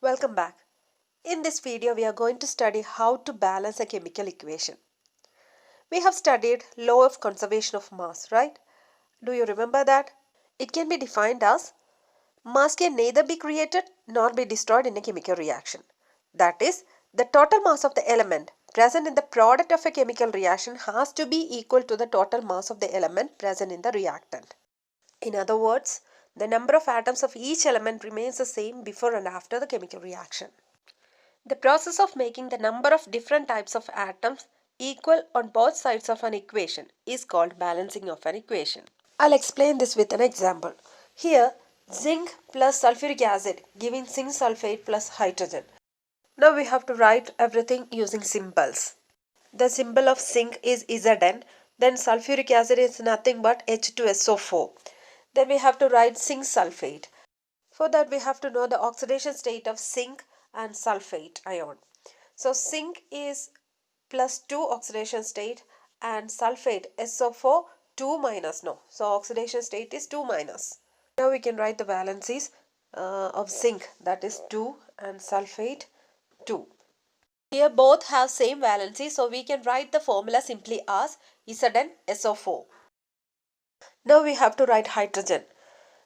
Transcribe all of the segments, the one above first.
Welcome back. In this video, we are going to study how to balance a chemical equation. We have studied law of conservation of mass, right? Do you remember that? It can be defined as mass can neither be created nor be destroyed in a chemical reaction. That is, the total mass of the element present in the product of a chemical reaction has to be equal to the total mass of the element present in the reactant. In other words, the number of atoms of each element remains the same before and after the chemical reaction. The process of making the number of different types of atoms equal on both sides of an equation is called balancing of an equation. I'll explain this with an example. Here, zinc plus sulfuric acid giving zinc sulfate plus hydrogen. Now we have to write everything using symbols. The symbol of zinc is Zn, then sulfuric acid is nothing but H2SO4. Then we have to write zinc sulfate. For that we have to know the oxidation state of zinc and sulfate ion. So zinc is +2 oxidation state and sulfate SO4 2 minus. No, so oxidation state is 2 minus. Now we can write the valencies of zinc, that is 2, and sulfate 2. Here both have same valency, so we can write the formula simply as ZnSO4. Now we have to write hydrogen.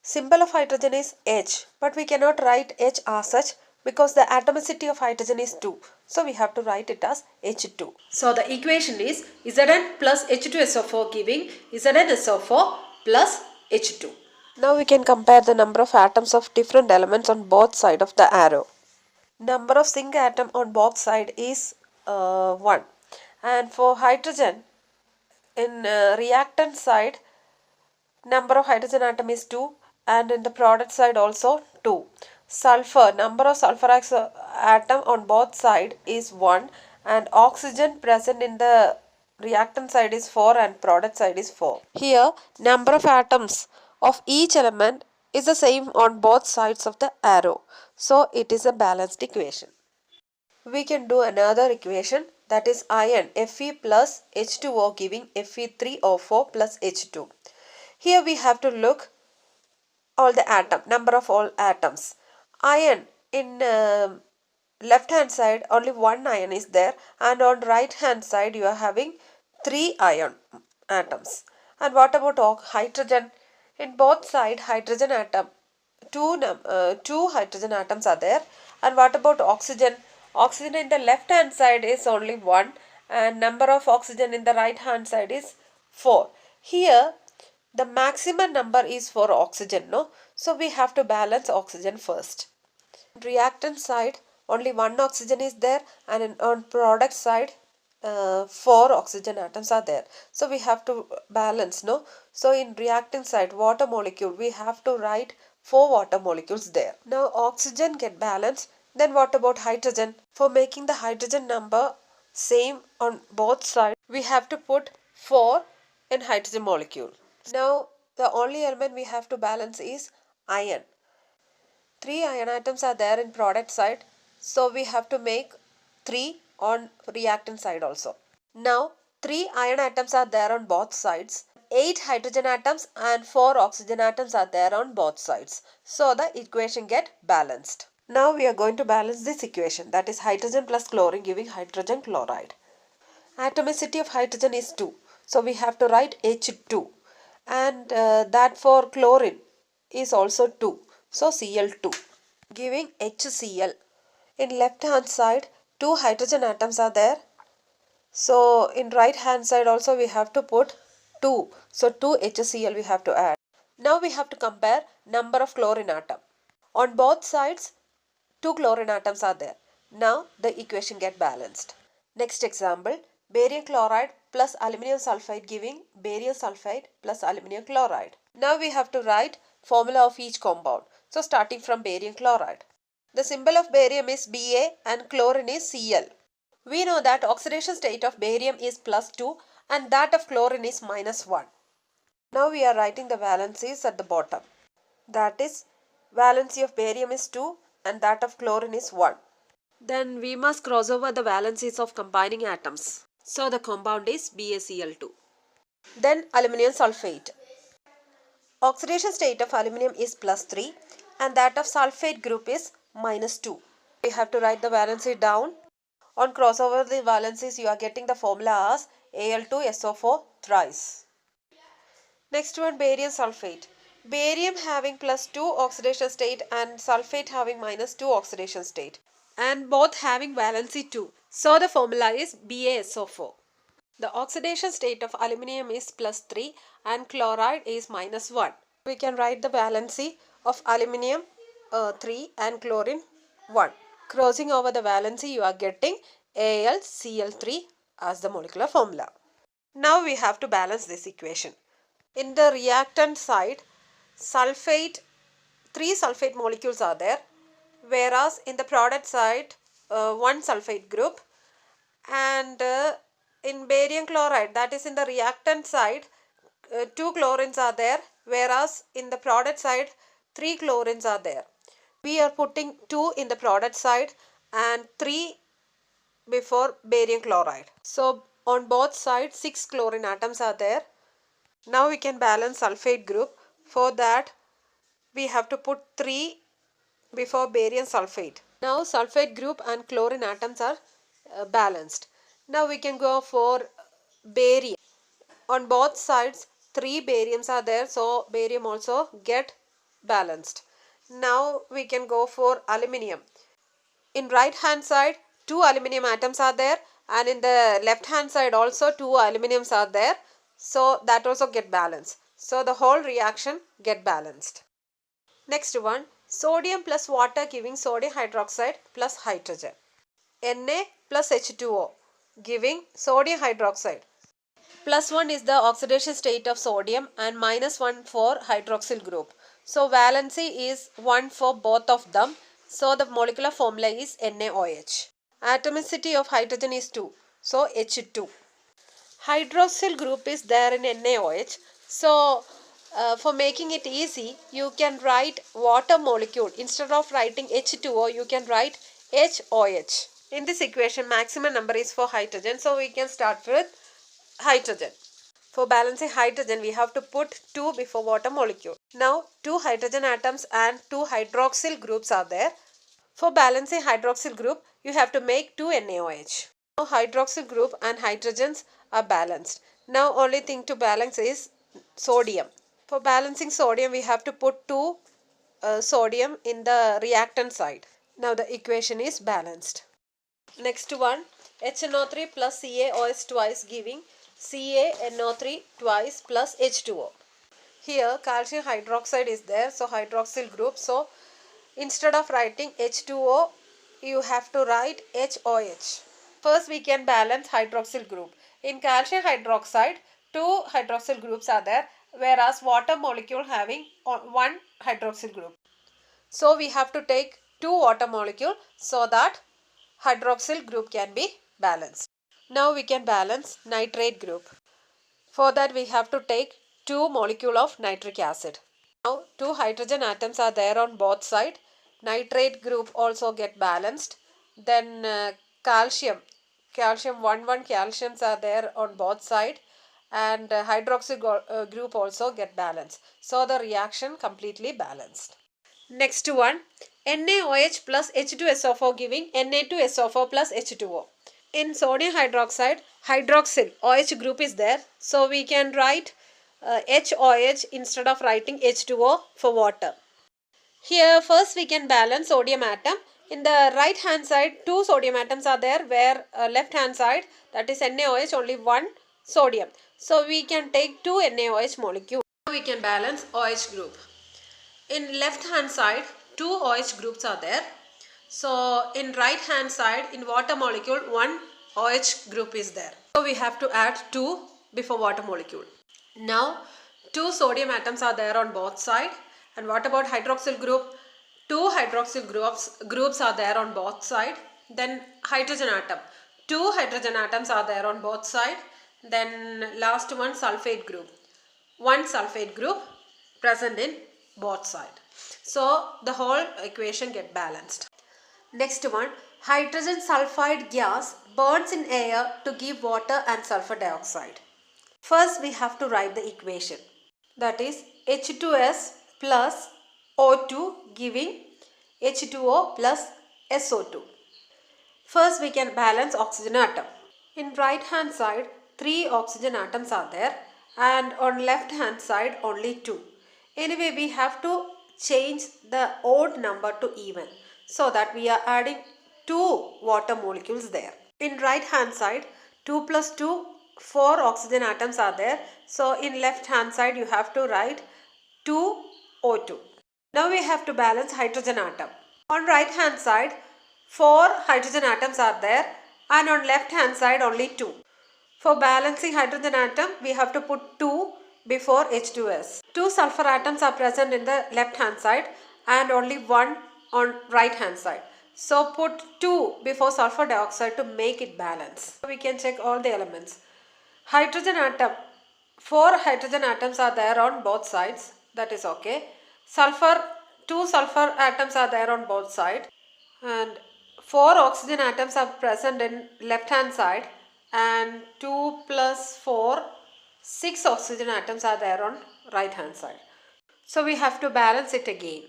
Symbol of hydrogen is H, but we cannot write H as such because the atomicity of hydrogen is 2. So we have to write it as H2. So the equation is Zn plus H2SO4 giving ZnSO4 plus H2. Now we can compare the number of atoms of different elements on both sides of the arrow. Number of zinc atom on both sides is 1. And for hydrogen, in reactant side, number of hydrogen atom is 2 and in the product side also 2. Sulfur, number of sulfur atom on both side is 1 and oxygen present in the reactant side is 4 and product side is 4. Here number of atoms of each element is the same on both sides of the arrow. So it is a balanced equation. We can do another equation, that is iron Fe plus H2O giving Fe3O4 plus H2. Here we have to look all the number of all atoms. Iron in left hand side only one iron is there and on right hand side you are having 3 iron atoms. And what about hydrogen? In both side hydrogen atom, two hydrogen atoms are there. And what about oxygen? Oxygen in the left hand side is only 1 and number of oxygen in the right hand side is 4. Here the maximum number is for oxygen, no? So we have to balance oxygen first. Reactant side only one oxygen is there and on product side 4 oxygen atoms are there. So we have to balance, no? So in reactant side water molecule we have to write 4 water molecules there. Now oxygen get balanced. Then what about hydrogen? For making the hydrogen number same on both sides we have to put 4 in hydrogen molecule. Now the only element we have to balance is iron. 3 iron atoms are there in product side, so we have to make 3 on reactant side also. Now 3 iron atoms are there on both sides, 8 hydrogen atoms and 4 oxygen atoms are there on both sides. So the equation get balanced. Now we are going to balance this equation, that is hydrogen plus chlorine giving hydrogen chloride. Atomicity of hydrogen is 2, so we have to write H2 and that for chlorine is also 2. So Cl2 giving HCl. In left hand side 2 hydrogen atoms are there. So in right hand side also we have to put 2. So 2 HCl we have to add. Now we have to compare number of chlorine atom. On both sides 2 chlorine atoms are there. Now the equation get balanced. Next example, barium chloride plus aluminum sulfide giving barium sulfide plus aluminum chloride. Now we have to write formula of each compound. So starting from barium chloride. The symbol of barium is Ba and chlorine is Cl. We know that oxidation state of barium is +2 and that of chlorine is -1. Now we are writing the valencies at the bottom. That is valency of barium is 2 and that of chlorine is 1. Then we must cross over the valencies of combining atoms. So the compound is BaCl2. Then aluminum sulfate. Oxidation state of aluminum is +3 and that of sulfate group is -2. We have to write the valency down. On crossover the valencies, you are getting the formula as Al2SO4 thrice. Next one, barium sulfate. Barium having +2 oxidation state and sulfate having -2 oxidation state, and both having valency 2. So the formula is BaSO4. The oxidation state of aluminium is +3 and chloride is -1. We can write the valency of aluminium 3 and chlorine 1. Crossing over the valency, you are getting AlCl3 as the molecular formula. Now we have to balance this equation. In the reactant side, sulfate, 3 sulfate molecules are there, whereas in the product side, 1 sulfate group, and in barium chloride, that is in the reactant side, 2 chlorines are there, whereas in the product side 3 chlorines are there. We are putting 2 in the product side and 3 before barium chloride. So on both sides 6 chlorine atoms are there. Now we can balance sulfate group. For that we have to put 3 before barium sulfate. Now sulfate group and chlorine atoms are balanced. Now we can go for barium. On both sides 3 bariums are there, so barium also get balanced. Now we can go for aluminium. In right hand side 2 aluminium atoms are there, and in the left hand side also 2 aluminiums are there, so that also get balanced. So the whole reaction get balanced. Next one, sodium plus water giving sodium hydroxide plus hydrogen. Na plus H2O giving sodium hydroxide. +1 is the oxidation state of sodium and -1 for hydroxyl group. So valency is 1 for both of them. So the molecular formula is NaOH. Atomicity of hydrogen is 2. So H2. Hydroxyl group is there in NaOH. So for making it easy, you can write water molecule. Instead of writing H2O, you can write HOH. In this equation, maximum number is for hydrogen. So we can start with hydrogen. For balancing hydrogen, we have to put 2 before water molecule. Now 2 hydrogen atoms and 2 hydroxyl groups are there. For balancing hydroxyl group, you have to make 2 NaOH. Now hydroxyl group and hydrogens are balanced. Now only thing to balance is sodium. For balancing sodium, we have to put 2 sodium in the reactant side. Now the equation is balanced. Next one, HNO3 plus CaOH twice giving CaNO3 twice plus H2O. Here calcium hydroxide is there, so hydroxyl group. So instead of writing H2O, you have to write HOH. First we can balance hydroxyl group. In calcium hydroxide, 2 hydroxyl groups are there, whereas water molecule having 1 hydroxyl group. So we have to take 2 water molecule so that hydroxyl group can be balanced. Now we can balance nitrate group. For that we have to take 2 molecule of nitric acid. Now 2 hydrogen atoms are there on both sides. Nitrate group also get balanced. Then calcium 1 calciums are there on both sides, and hydroxyl group also get balanced. So the reaction completely balanced. Next one, NaOH plus H2SO4 giving Na2SO4 plus H2O. In sodium hydroxide, hydroxyl OH group is there. So we can write HOH instead of writing H2O for water. Here first we can balance sodium atom. In the right hand side 2 sodium atoms are there, where left hand side, that is NaOH, only 1 sodium. So we can take 2 NaOH molecule. Now we can balance OH group. In left hand side 2 OH groups are there. So in right hand side, in water molecule 1 OH group is there. So we have to add 2 before water molecule. Now 2 sodium atoms are there on both sides. And what about hydroxyl group? 2 hydroxyl groups are there on both sides. Then hydrogen atom. 2 hydrogen atoms are there on both sides. Then last one, sulfate group. 1 sulfate group present in both sides. So the whole equation get balanced. Next one, hydrogen sulfide gas burns in air to give water and sulfur dioxide. First we have to write the equation. That is H2S plus O2 giving H2O plus SO2. First we can balance oxygen atom. In right hand side 3 oxygen atoms are there and on left hand side only 2. Anyway, we have to change the odd number to even so that we are adding 2 water molecules there. In right hand side 2 plus 2, 4 oxygen atoms are there. So in left hand side you have to write 2 O2. Now we have to balance hydrogen atom. On right hand side 4 hydrogen atoms are there and on left hand side only 2. For balancing hydrogen atom we have to put 2 before H2S. 2 sulfur atoms are present in the left hand side and only 1 on right hand side. So put 2 before sulfur dioxide to make it balance. We can check all the elements. Hydrogen atom, 4 hydrogen atoms are there on both sides, that is okay. Sulfur, 2 sulfur atoms are there on both sides and 4 oxygen atoms are present in left hand side and 2 plus 4, 6 oxygen atoms are there on right hand side. So we have to balance it again.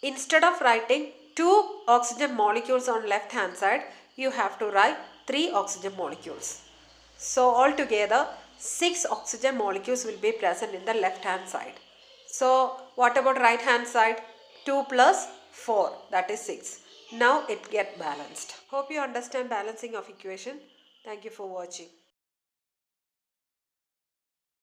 Instead of writing 2 oxygen molecules on left hand side, you have to write 3 oxygen molecules. So altogether 6 oxygen molecules will be present in the left hand side. So what about right hand side? 2 plus 4, that is 6. Now it gets balanced. Hope you understand balancing of equation. Thank you for watching.